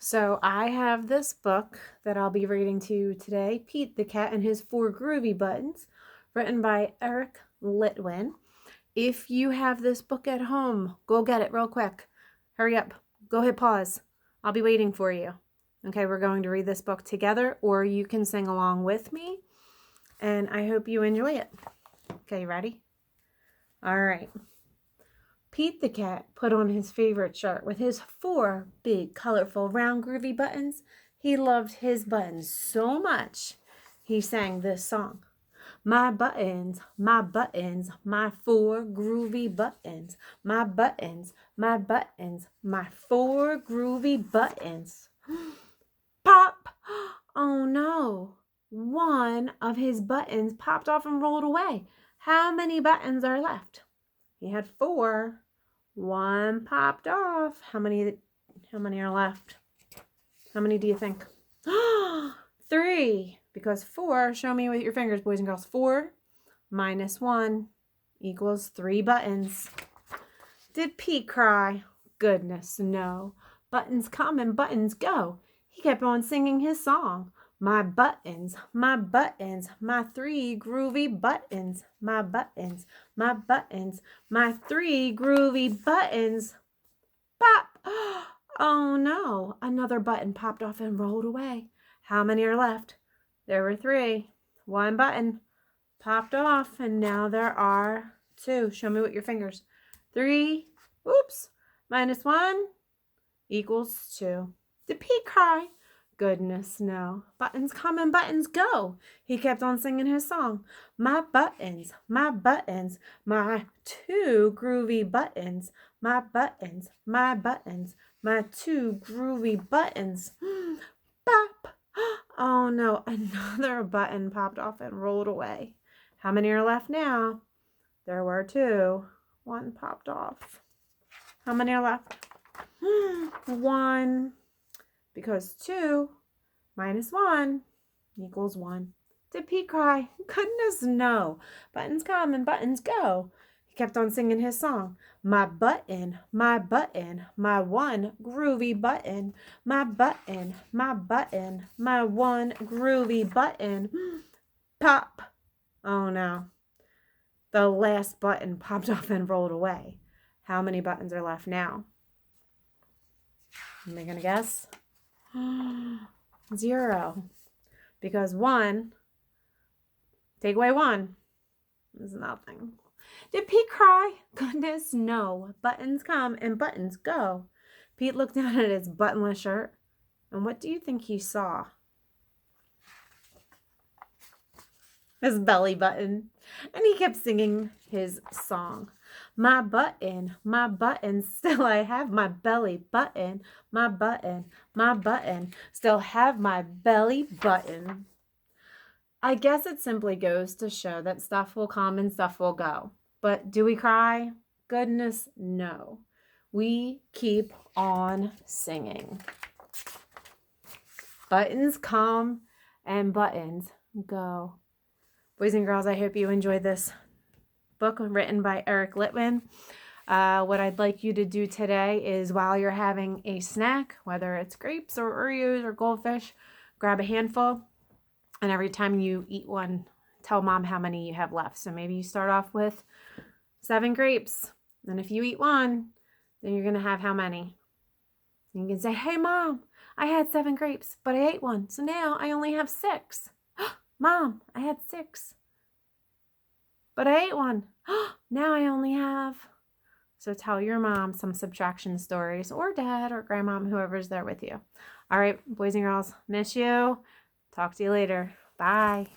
So I have this book that I'll be reading to you today, Pete the Cat and His Four Groovy Buttons, written by Eric Litwin. If you have this book at home, go get it real quick. Hurry up. Go hit pause. I'll be waiting for you. Okay, we're going to read this book together, or you can sing along with me, and I hope you enjoy it. Okay, ready? All right. Pete the Cat put on his favorite shirt with his four big, colorful, round, groovy buttons. He loved his buttons so much, he sang this song. My buttons, my four groovy buttons. My buttons, my four groovy buttons. Pop! Oh no! One of his buttons popped off and rolled away. How many buttons are left? He had four. One popped off. How many are left? How many do you think? 3. Because 4, show me with your fingers, boys and girls. 4 minus 1 equals 3 buttons. Did Pete cry? Goodness, no. Buttons come and buttons go. He kept on singing his song. My buttons, my 3 groovy buttons. My buttons, my 3 groovy buttons. Pop! Oh no, another button popped off and rolled away. How many are left? There were 3. 1 button popped off, and now there are 2. Show me with your fingers. 3, oops, minus 1 equals 2. Did Pete cry? Goodness, no. Buttons come and buttons go. He kept on singing his song. My buttons, my 2 groovy buttons. My buttons, my 2 groovy buttons. Pop! Oh no, another button popped off and rolled away. How many are left now? There were 2. 1 popped off. How many are left? 1. Because 2 minus 1 equals 1. Did Pete cry? Goodness, no. Buttons come and buttons go. He kept on singing his song. My button, my 1 groovy button. My button, my 1 groovy button. Pop. Oh no. The last button popped off and rolled away. How many buttons are left now? Am I going to guess? 0. Because 1, take away 1, is nothing. Did Pete cry? Goodness, no. Buttons come and buttons go. Pete looked down at his buttonless shirt, and what do you think he saw? His belly button. And he kept singing his song. My button, still I have my belly button. My button, still have my belly button. I guess it simply goes to show that stuff will come and stuff will go. But do we cry? Goodness, no. We keep on singing. Buttons come and buttons go. Boys and girls, I hope you enjoyed this book written by Eric Litwin. What I'd like you to do today is, while you're having a snack, whether it's grapes or Oreos or goldfish, grab a handful, and every time you eat one, tell mom how many you have left. So maybe you start off with 7 grapes, and if you eat one, then you're going to have how many? And you can say, hey mom, I had 7 grapes, but I ate one, so now I only have 6. Mom, I had 6, but I ate one. Now I only have. So tell your mom some subtraction stories, or dad or grandmom, whoever's there with you. All right, boys and girls, miss you. Talk to you later. Bye.